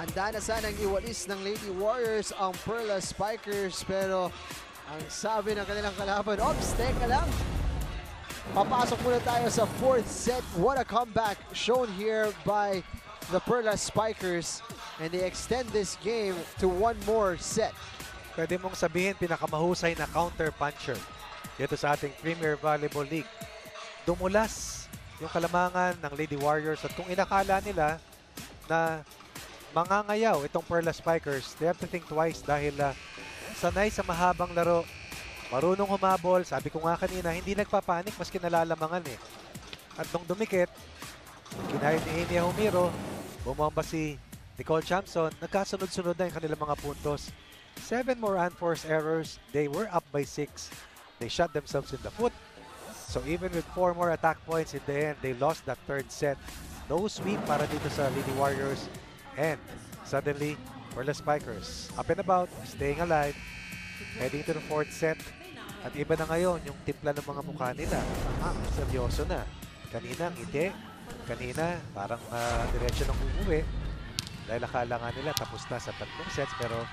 Handa na sanang iwalis ng Lady Warriors ang Perla Spikers, pero ang sabi ng kanilang kalaban, ops, teka lang. Papasok muna tayo sa 4th set. What a comeback shown here by the Perla Spikers, and they extend this game to one more set. Pwede mong sabihin pinakamahusay na counter-puncher dito sa ating Premier Volleyball League. Dumulas yung kalamangan ng Lady Warriors, at kung inakala nila na mangangayaw itong Perla Spikers, they have to think twice dahil sanay sa mahabang laro, marunong humabol. Sabi ko nga kanina, hindi nagpapanik maski nalalamangan eh. At nung dumikit, kinahit ni Amy Humiro, bumamba si Nicole Champson, nagkasunod-sunod na yung kanilang mga puntos. 7 more unforced errors, they were up by 6. They shot themselves in the foot. So even with 4 more attack points in the end, they lost that 3rd set. No sweep para dito sa Lady Warriors. And suddenly, Perla Spikers up and about, staying alive, heading to the 4th set. At iba na ngayon yung timpla ng mga mukha nila. Seryoso na. Kanina ngiti, kanina parang diretso ng uuwi. Dahil akala nga nila tapos na sa 3 sets, pero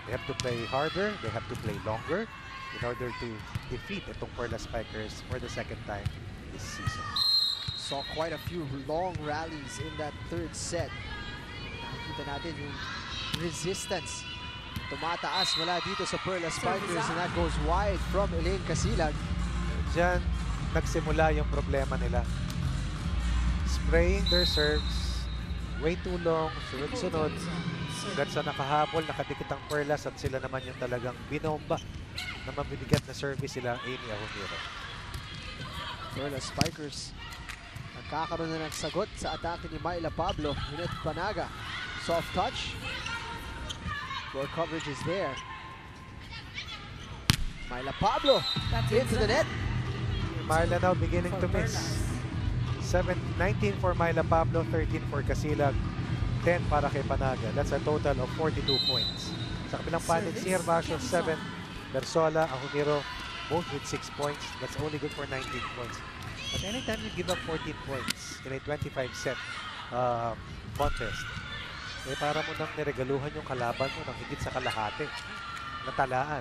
they have to play harder, they have to play longer in order to defeat itong Perla Spikers for the 2nd time this season. Saw quite a few long rallies in that 3rd set. Nakikita natin yung resistance. Tumataas mula dito sa Perla Spikers, and that goes wide from Elaine Casilag. Diyan nagsimula yung problema nila. Spraying their serves, way too long, sunod-sunod. Hanggang sa nakahabol, nakadikit ang Perlas, at sila naman yung talagang binomba na mabibigat na service sila, Amy Ahumiro. Perla Spikers nagkakaroon na ng sagot sa atake ni Myla Pablo. Junet Panaga, soft touch. Floor coverage is there. Myla Pablo into the net. Myla now beginning to miss. 19 for Myla Pablo, 13 for Casilag, 10 para kay Panaga. That's a total of 42 points. Sa kabilang panig, si Herbacio 7, Bersola, Ahumiro, both with 6 points. That's only good for 19 points. But anytime you give up 14 points in a 25-set contest, eh para mo nang niregaluhan yung kalaban mo ng higit sa kalahati na talaan.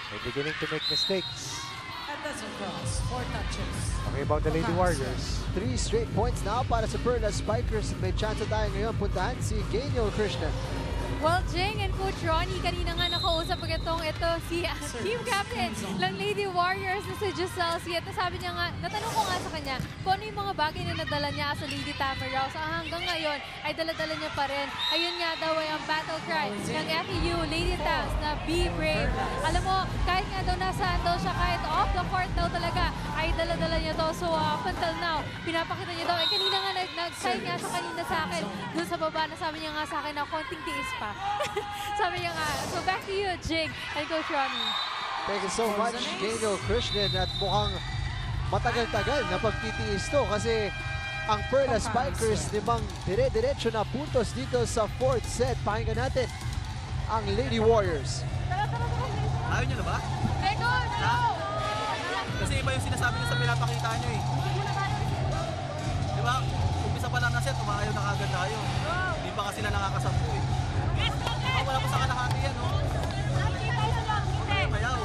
They're beginning to make mistakes. Okay about the Lady Warriors. 3 straight points now para sa Perla Spikers. May chance tayo ngayon puntahan si Gaynel Krishnan. Well, Jing and Coach Ronnie, kanina nga nakausap ito si team captain ng Lady Warriors na si Giselle Siet. Sabi niya nga, natanong ko nga sa kanya kung ano yung mga bagay na nadala niya sa Lady Tamaraw. So hanggang ngayon ay dala-dala niya pa rin. Ayun nga daw ay ang battle cry ng FEU Lady Tams na Be Brave. Alam mo, kahit nga daw nasaan daw siya, kahit off the court daw talaga, ay dala-dala niya to. So up until now, pinapakita niya daw. Eh kanina nga nag-sign nga siya kanina sa akin doon sa baba na sabi niya nga sa akin na konting tiis pa. Sabi niya nga. So back to you, Jing and Coach Ronnie. Thank you so much, Gaynel Krishnan. At mukhang matagal-tagal na pagtitiis to kasi ang Perla Spikers limang dire-diretso na puntos dito sa 4th set. Pakinggan natin ang Lady Warriors. Ayaw niyo na ba? Kasi iba yung sinasabi niyo sa pinapakita niyo eh. Di ba? Umpisa pa lang na set, umayaw na kagad tayo. Hindi pa kasi na nakakasampu eh. Wala pa sa kalahati yan, no? Mayaw.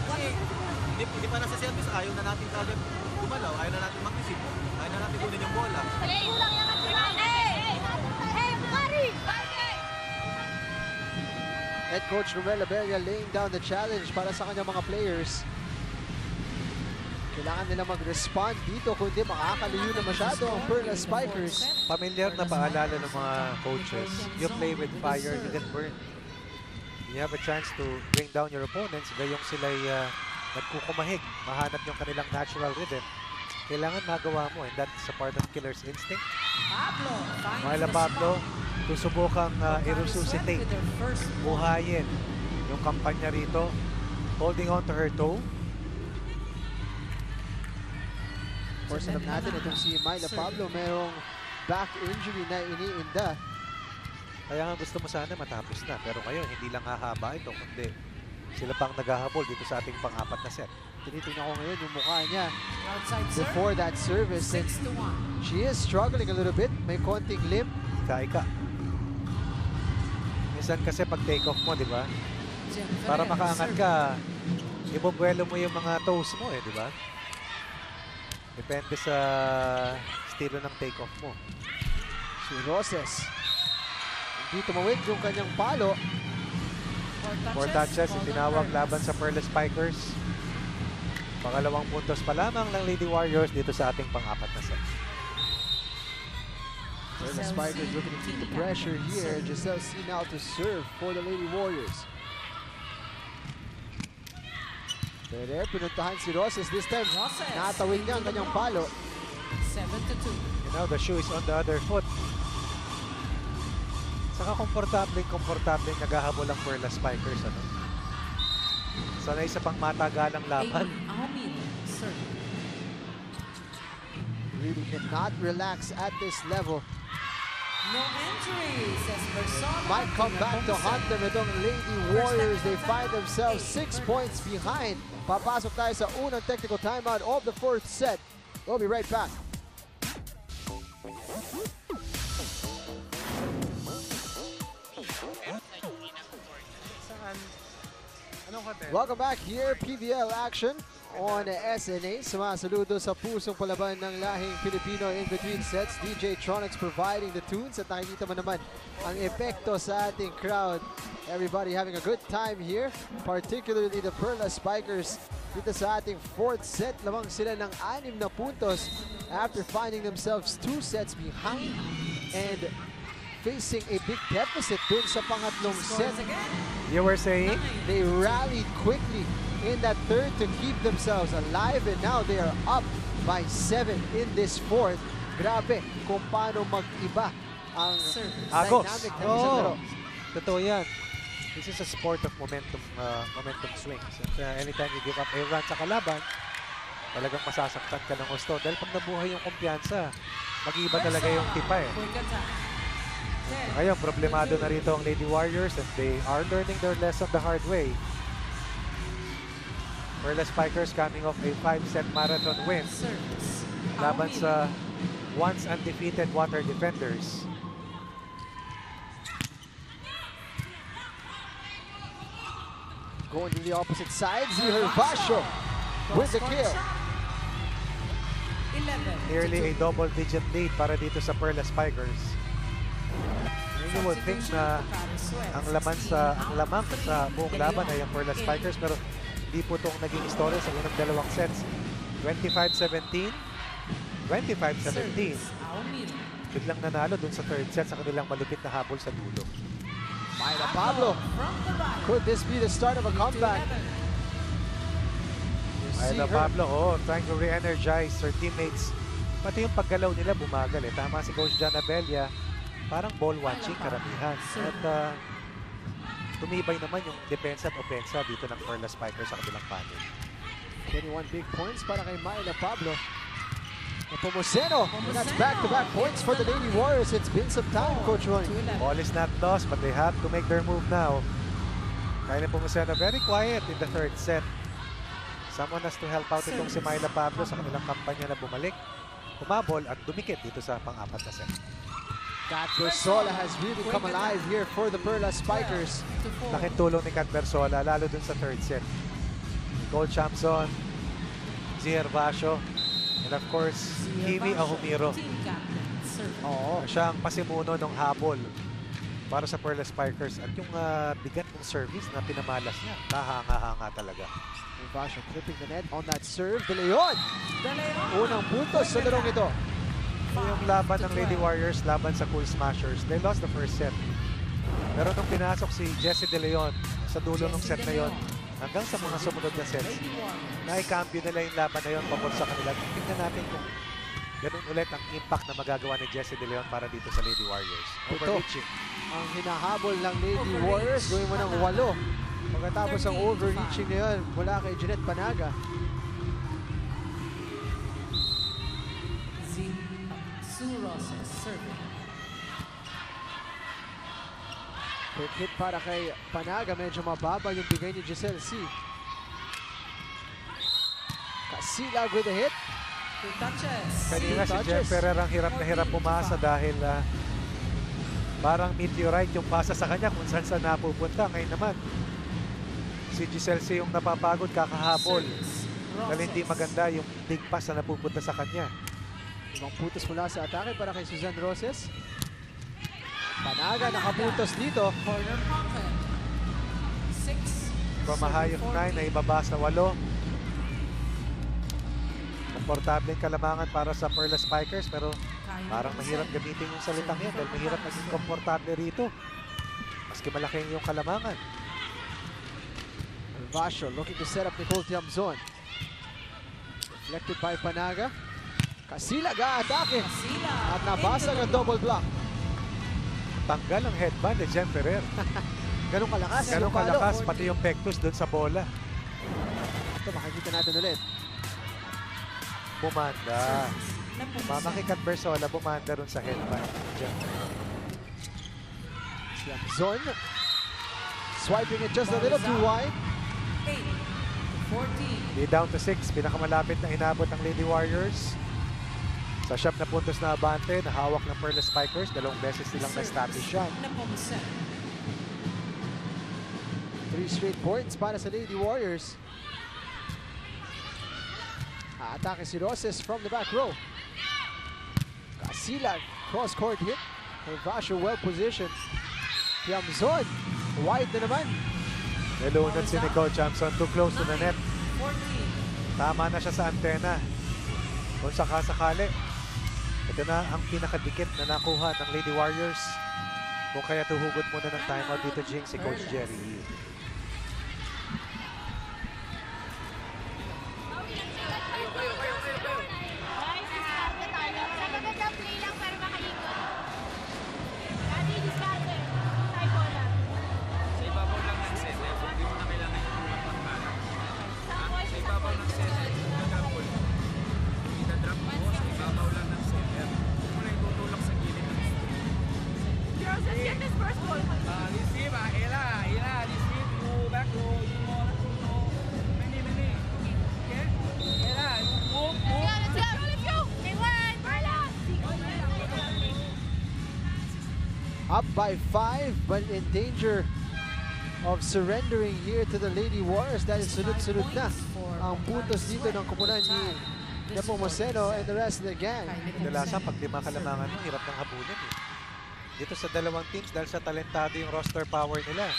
Kasi hindi pa nasa service, ayaw na natin kagad gumalaw, ayaw na natin mag-isip, ayaw na natin kunin yung bola. Head Coach Romel Abella laying down the challenge para sa kanyang mga players. Kailangan nila mag-respond dito kundi makakalayo na masyado ang Perla Spikers. Familiar na paalala ng mga coaches, you play with fire, you get burned. You have a chance to bring down your opponents, gayong sila'y nagkukumahig, mahanap yung kanilang natural rhythm. Kailangan magawa mo, and that's a part of killer's instinct. Myla Pablo, susubukang i-resuscitate, buhayin yung kampanya rito, holding on to her toe. Of course, alam natin itong si Myla Pablo merong back injury na iniinda. Kaya nga gusto mo sana matapos na, pero ngayon hindi lang hahaba ito, kundi Sila pang naghahabol dito sa ating pang-apat na set. Tinitingnan ko ngayon yung mukha niya Outside serve. before that service. And 6-1. she is struggling a little bit. May konting limp. Ika-ika. Minsan kasi pag take-off mo, di ba? Para makaangat ka, ibobuelo mo yung mga toes mo di ba? Depende sa estilo ng take-off mo. Si Roses. Hindi tumawid yung kanyang palo. 4 touches, itinawag laban sa Perla Spikers. Pangalawang puntos pa lamang ng Lady Warriors dito sa ating pang-apat na set. The Spikers looking to keep the pressure here. Giselle C now to serve for the Lady Warriors. Pero pinuntahan si Roses this time. Natawid niya ang kanyang palo. 7-2. You know, the shoe is on the other foot. Saka komportableng naghahabol ang Perla Spikers. Sanay sa pang matagalang laban. Aumil, serve. Really cannot relax at this level. No entries, says Persona. Might come back to hunt them itong Lady Warriors. They find themselves 6 points behind. Papasok tayo sa unang technical timeout of the fourth set. We'll be right back. Welcome back here, PVL action on SNA. Sumasaludo sa pusong palaban ng lahing Pilipino in between sets. DJ Tronics providing the tunes at nakikita mo naman ang epekto sa ating crowd. Everybody having a good time here, particularly the Perla Spikers dito sa ating fourth set. Lamang sila ng 6 na puntos after finding themselves 2 sets behind and facing a big deficit dun sa pangatlong set. You were saying? They rallied quickly in that third to keep themselves alive, and now they are up by 7 in this fourth. Grabe kung paano mag-iba ang Agos. dynamic ng isang laro. Totoo yan. This is a sport of momentum swings. And anytime you give up a run sa kalaban, talagang masasaktan ka ng gusto. Dahil pag nabuhay yung kumpiyansa, mag-iiba talaga yung tipa Quick attack. Ngayon, problemado na rito ang Lady Warriors and they are learning their lesson the hard way. Perla Spikers coming off a 5-set marathon win Service. laban sa once undefeated Water Defenders. Going to the opposite side, Zihar Vasho with the kill. 11. Nearly a double-digit lead para dito sa Perla Spikers. You would think na ang lamang sa buong laban ay ang Perla Spikers, pero hindi po itong naging istorya sa unang dalawang sets. 25-17, 25-17. Biglang nanalo dun sa third set sa kanilang malupit na habol sa dulo. Myla Pablo, could this be the start of a comeback? Myla Pablo, trying to re-energize her teammates. Pati yung paggalaw nila bumagal Tama si Coach John Abella. Parang ball watching karamihan. At tumibay naman yung depensa at opensa dito ng Perla Spikers sa kabilang panig. 21 big points para kay Myla Pablo. Nepomuceno, and that's back-to-back points for the Lady Warriors. It's been some time, Coach Ronnie. All is not lost, but they have to make their move now. Kaya Nepomuceno very quiet in the third set. Someone has to help out itong si Myla Pablo sa kanilang kampanya na bumalik, humabol at dumikit dito sa pang-apat na set. Kat Bersola has really come alive here for the Perla Spikers. Laking tulong ni Kat Bersola, lalo dun sa third set. Nicole Champson, Zihar Vasho, and of course, Kimi Ahumiro. Siya ang pasimuno ng habol para sa Perla Spikers. At yung bigat ng service na pinamalas niya, kahanga-hanga talaga. Vasho clipping the net on that serve. De Leon! Unang puntos sa larong ito. Yung laban ng Lady Warriors laban sa Cool Smashers, they lost the first set. Pero nung pinasok si Jessie De Leon sa dulo ng set na yon, hanggang sa mga sumunod na sets, naikambyo nila yung laban na yon pabor sa kanila. Tingnan natin kung ganun ulit ang impact na magagawa ni Jessie De Leon para dito sa Lady Warriors. Overreaching. Ang hinahabol ng Lady Warriors, gawin mo ng 8. Pagkatapos ang overreaching na yun mula kay Jeanette Panaga. Quick hit para kay Panaga. Medyo mababa yung bigay ni Giselle C. Casilag with a hit. 2 touches. Kanina si touches. Jem Ferrer ang hirap na hirap pumasa dahil parang meteorite yung pasa sa kanya kung saan saan napupunta. Ngayon naman, si Giselle C yung napapagod kakahabol. Dahil hindi maganda yung big pass na napupunta sa kanya. Ibang putos mula sa atake para kay Suzanne Roses. Panaga nakaputos dito. Corner pocket. 6. From a high of 9 na ibaba sa 8. Komportableng kalamangan para sa Perla Spikers pero parang mahirap gamitin yung salitang yan dahil mahirap maging komportable rito. Maski malaki yung kalamangan. Vasho looking to set up Nicole Tiamzon. Deflected by Panaga. Casilag atake. At nabasag ang double block. Tanggal ang headband ni Jem Ferrer. Ganun kalakas. Ganun yung palo. kalakas pati yung pectus doon sa bola. Ito makikita natin ulit. Bumanda. Mamakikat Bersola, bumanda ron sa headband. Jem. Tiamzon. Swiping it just a little too wide. 8-14. Di down to 6. Pinakamalapit na inabot ng Lady Warriors. Sa siyam na puntos na abante, nahawak ng Perla Spikers. 2 beses nilang na-establish yan. Nepomuceno. 3 straight points para sa Lady Warriors. Atake si Roses from the back row. Casilag, cross-court hit. Vasho well positioned. Tiamzon, wide na naman. Nilunod si Nicole Chamson too close to the net. 14. Tama na siya sa antena. Kung sakasakali, ito na ang pinakadikit na nakuha ng Lady Warriors. Kung kaya tuhugot muna ng timeout dito, Jing, si Coach Jerry Lee. Up by 5 but in danger of surrendering here to the Lady Warriors dahil sunod-sunod na ang puntos dito ng koponan ni Nepomuceno and the rest of the gang. Kadalasan, pag 5 kalamangan mo, hirap ng habulin. Eh. Dito sa dalawang teams, dahil sa talentado yung roster power nila.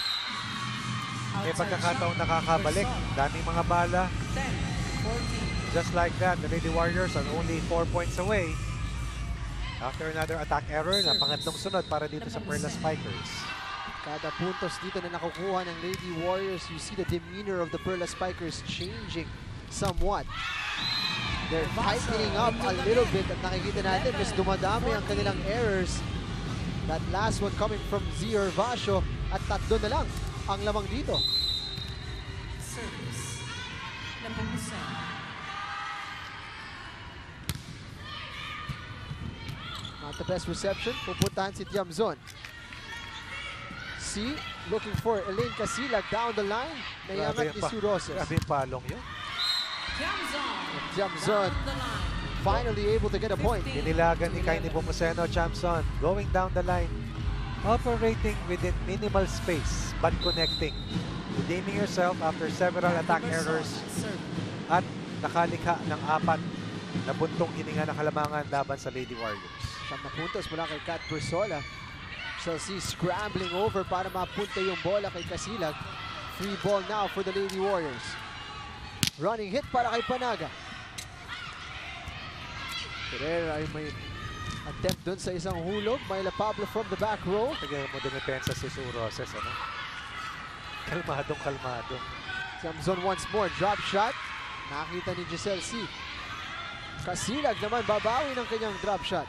May pagkakataong nakakabalik. Daming mga bala. 10-14. Just like that, the Lady Warriors are only 4 points away. After another attack error, na pangatlong sunod para dito sa Perla Spikers. Kada puntos dito na nakukuha ng Lady Warriors, you see the demeanor of the Perla Spikers changing somewhat. They're tightening up a little bit at nakikita natin mas dumadami ang kanilang errors. That last one coming from Zior Vasho at 3 na lang ang lamang dito. Service. Nepomuceno. Not the best reception. Pupuntahan si Tiamzon. C looking for Elaine Casilag down the line. Nayangat ni Sue Roses. Grabe yung palong yun. Tiamzon Down the line. finally able to get a point. Inilagan ni Kay Nepomuceno, Chamson, going down the line. Operating within minimal space, but connecting. Redeeming yourself after several attack errors at nakalikha ng 4 na buntong hininga ng kalamangan laban sa Lady Warriors. 7 na puntos mula kay Kat Bersola. Chelsea scrambling over para mapunta yung bola kay Casilag. Free ball now for the Lady Warriors. Running hit para kay Panaga. Pereira ay may attempt dun sa isang hulog. Myla Pablo from the back row. Tagay mo dumipensa si Sue Roses, ano? Kalmadong kalmado. Tiamzon once more. Drop shot. Nakita ni Giselle C. Casilag naman babawi ng kanyang drop shot.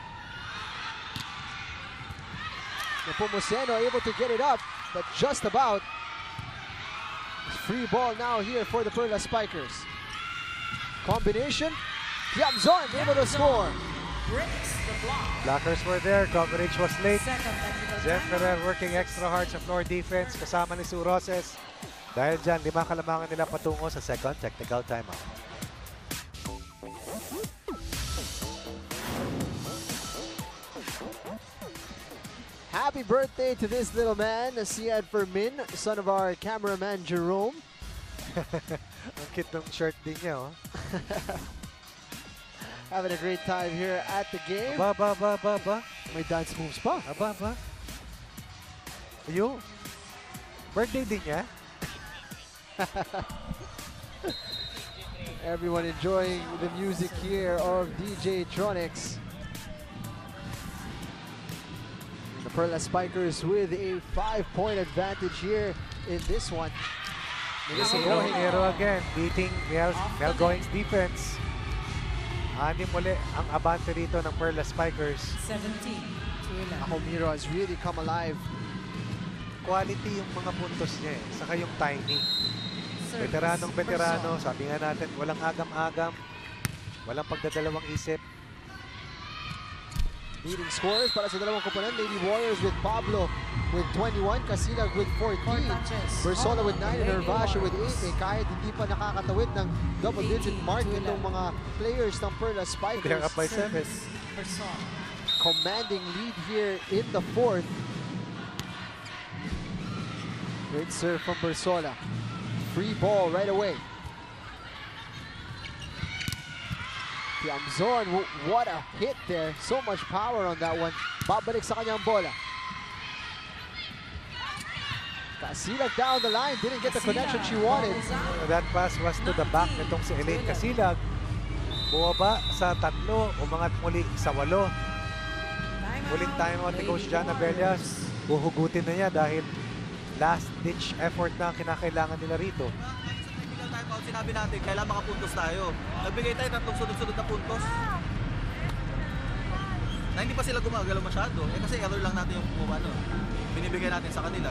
Nepomuceno able to get it up, but just about. Free ball now here for the Perla Spikers. Combination. Tiamzon able to score. breaks the block. Blockers were there. Coverage was late. Second technical Jen timeout. Ferrer working extra hard sa floor defense kasama ni Sue Roses. Dahil dyan, 5 kalamangan nila patungo sa second technical timeout. Happy birthday to this little man, Siad Fermin, son of our cameraman Jerome. Ang cute ng shirt din niya, oh. Having a great time here at the game. Aba. May dance moves pa. Aba. Ayun. Birthday din niya. Everyone enjoying the music here of DJ Tronics. The Perla Spikers with a 5-point advantage here in this one. Melissa Hero Gohing. again, beating Mel Going's defense. Anim muli ang abante rito ng Perla Spikers. 17-11. Homiro has really come alive. Quality yung mga puntos niya, saka yung timing. Service. Veteranong-veterano, sabi nga natin, walang agam-agam, walang pagdadalawang isip. Leading scorers para sa dalawang komponen. Lady Warriors with Pablo with 21, Casilag with 14, Bersola with 9, and Hervasio with 8. Kahit hindi pa nakakatawid ng double-digit mark itong mga players ng Perla They're Spikers. up by 7. Persona. Commanding lead here in the fourth. Great serve from Bersola. Free ball right away. Tiamzon, what a hit there. So much power on that one. Babalik sa kanyang bola. Casilag down the line. Didn't get the connection she wanted. That pass was to the back nitong si Elaine Casilag. Bumaba sa 3, umangat muli sa 8. Muling timeout ni Coach John Abellas. Buhugutin na niya dahil last-ditch effort na ang kinakailangan nila rito. Technical timeout, sinabi natin, kailangan makapuntos tayo. Nagbigay tayo 3 sunod-sunod na puntos. Na hindi pa sila gumagalaw masyado. Kasi error lang natin yung binibigay natin sa kanila.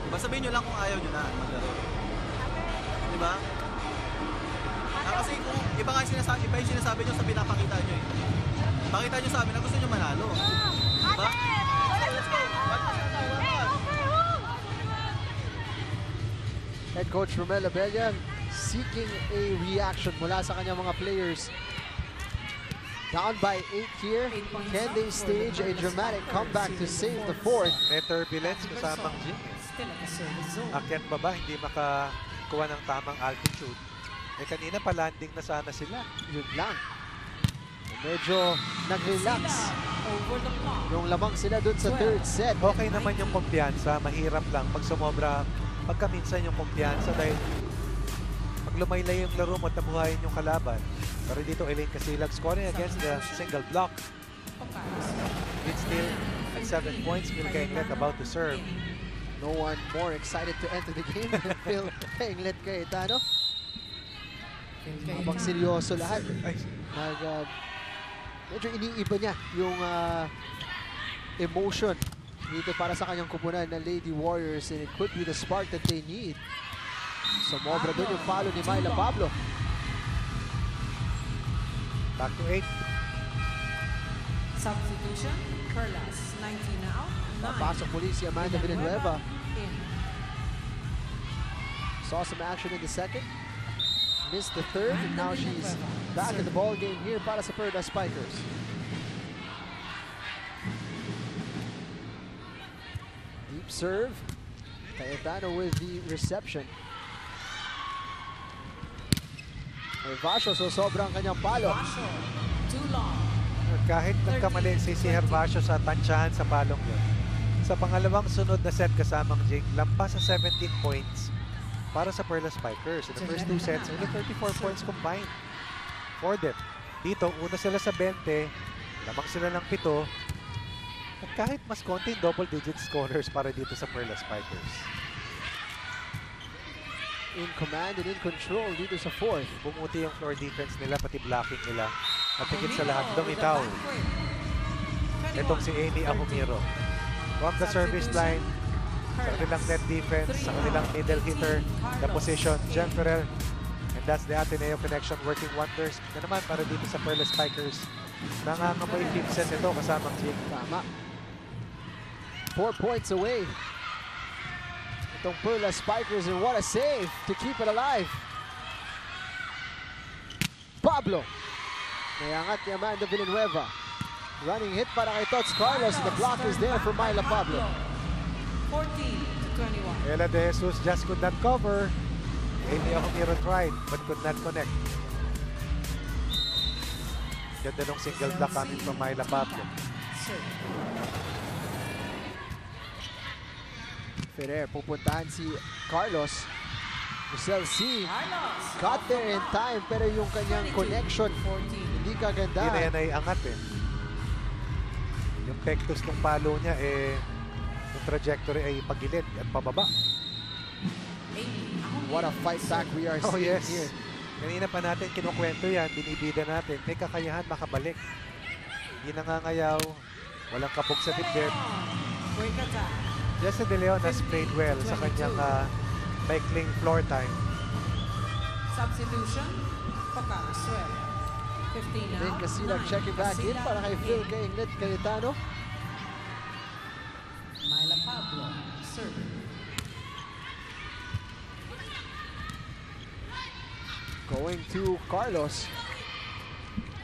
Diba, sabihin nyo lang kung ayaw nyo na maglaro. Diba? Kasi kung iba yung sinasabi nyo sa pinapakita nyo eh. Pakita nyo sa amin na gusto nyo manalo. Diba? Let's go! Head coach Romel Abella seeking a reaction mula sa kanyang mga players. Down by 8 here. Can they stage a dramatic comeback to save the fourth? May turbulence kasamang Jing. Still at the service zone. Akyat baba, hindi makakuha ng tamang altitude. Kanina pa-landing na sana sila. Yun lang. Medyo nag-relax Over the clock. yung lamang sila dun sa third set. Okay naman yung kumpiyansa, mahirap lang pag sumobra, pagkaminsan yung kumpiyansa dahil pag lumaylay yung laro mo at nabuhayin yung kalaban. Pero dito, Elaine Casilag scoring against the single block. It's still at 7 points. Phil Kainglet about to serve. No one more excited to enter the game than Phil Kainglet Cayetano. Habang seryoso lahat. Medyo iniiba niya yung emotion dito para sa kanyang kupunan ng Lady Warriors, and it could be the spark that they need. Sumobra doon yung follow ni Myla Pablo. Back to 8. Substitution. Perlas. 19 out. 9. Pasok muli si Amanda Villanueva. In. Saw some action in the second. Missed the third, and now she's back in the ball game here para sa Perla Spikers. Deep serve. Cayetano with the reception. Hervasio, so sobrang kanyang palo. Basho. Too long. Kahit nagkamali si Hervasio sa tansyahan sa palong yun. Sa pangalawang sunod na set kasamang Jing, lampas sa 17 points para sa Perla Spikers. In the first 2 sets, only 34 points combined for them. Dito, una sila sa 20, lamang sila ng 7. At kahit mas konti double-digit scorers para dito sa Perla Spikers. In command and in control dito sa fourth. Bumuti yung floor defense nila, pati blocking nila. At higit sa lahat, lumitaw. Itong si Amy Ahumiro. From the service line, sa kanilang net defense, sa kanilang middle hitter, the position, Jen Ferrer. And that's the Ateneo connection working wonders. Na naman para dito sa Perla Spikers. Nangangamoy 5th set ito kasamang Jing. Tama. 4 points away. Itong Perla Spikers, and what a save to keep it alive. Pablo. Nayangat ni Amanda Villanueva. Running hit para kay Tots Carlos. The block is there for Myla Pablo. 14-21. Ella De Jesus just could not cover. Amy Ahumiro tried but could not connect. Ganda nung single block coming from Myla Pablo. Serve. Ferrer, pupuntahan si Carlos. Giselle C. Carlos. Got there in time, pero yung kanyang connection 14. hindi Hindi na kaganda. yan ay angat eh. Yung pectus ng palo niya yung trajectory ay pagilid at pababa. Amy Ahumiro. What a fight back we are Oh seeing yes. here. Kanina pa natin kinukwento yan, binibida natin. May kakayahan makabalik. Hindi nangangayaw, walang kapog sa dibdib. Quick attack. Jesse De Leon has played well sa kanyang maikling floor time. Substitution. Pacaro Suel. 15 Then out. Casilag 9. checking back in Casilag para kay Phil game. kay Ingrid Cayetano. Myla Pablo. Serve. Going to Carlos.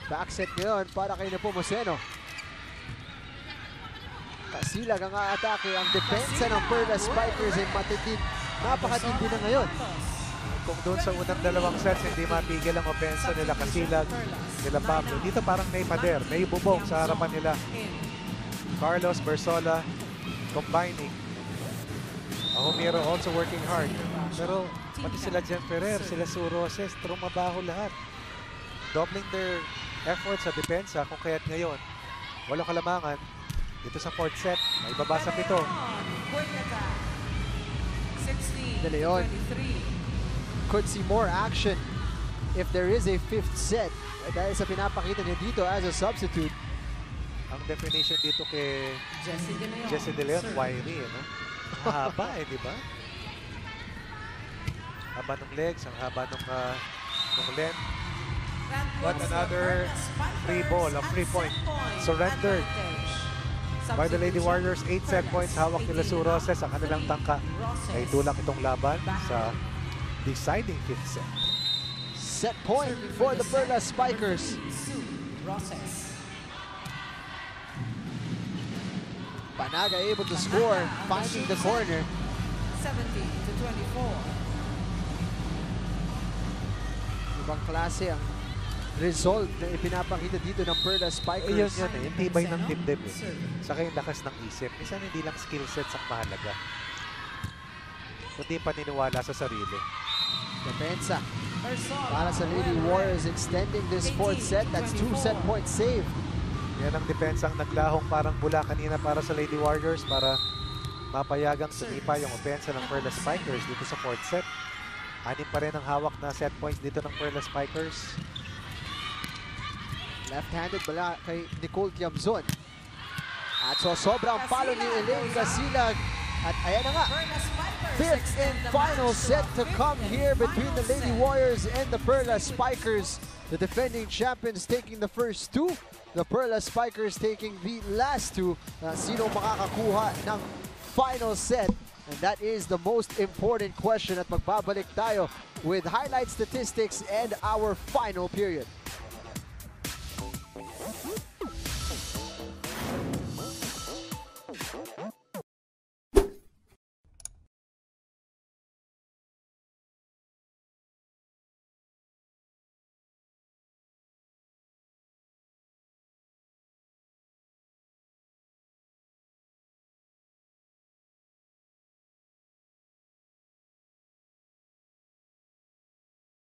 Backset ngayon para kay Nepomuceno. Casilag ang aatake. Ang depensa ng Perla Spikers ay matitid. Napakatindi na ngayon. Kung doon sa unang dalawang sets, hindi mapigil ang opensa nila Casilag, nila Pablo. Dito parang may pader, may bubong sa harapan nila. Carlos, Bersola, combining. Ahumiro also working hard. Pero pati sila Jen Ferrer, sila Sue Roses, trumabaho lahat. Doubling their efforts sa depensa kung kaya't ngayon. Walang kalamangan. Dito sa fourth set, may babasa pito. Quick attack. 16. De Leon. 23. Could see more action if there is a fifth set. Dahil sa pinapakita niya dito as a substitute. Ang definition dito kay Jessie De Leon. Jesse De Leon, wiry, no? Mahaba di ba? Haba ng legs, ang haba ng length. But another free ball, a free point. Surrendered by the Lady Warriors. 8 set points, hawak nila Sue Roses. Ang kanilang tangka ay tulak itong laban sa deciding fifth set. Set point for the Perla Spikers. Roses. Panaga able to score, finding the corner. 17-24. Ibang klase ang result na ipinapakita dito ng Perla Spikers. Yun yung tibay ng dibdib eh. Saka yung lakas ng isip. Minsan hindi lang skill sets ang mahalaga, kundi paniniwala sa sarili. Depensa para sa Lady Warriors, extending this fourth set. That's 2 set points saved. Yan ang depensa ang naglahong parang bula kanina para sa Lady Warriors para mapayagang sumipa yung opensa ng Perla Spikers dito sa fourth set. 6 pa rin ang hawak na set points dito ng Perla Spikers. Left-handed bala kay Nicole Tiamzon. At so sobrang palo ni Elaine Casilag. At ayan na nga, fifth and final set to come here between the Lady Warriors and the Perla Spikers. The defending champions taking the first 2. The Perla Spikers taking the last 2. Sino makakakuha ng final set? And that is the most important question at magbabalik tayo with highlight statistics and our final period.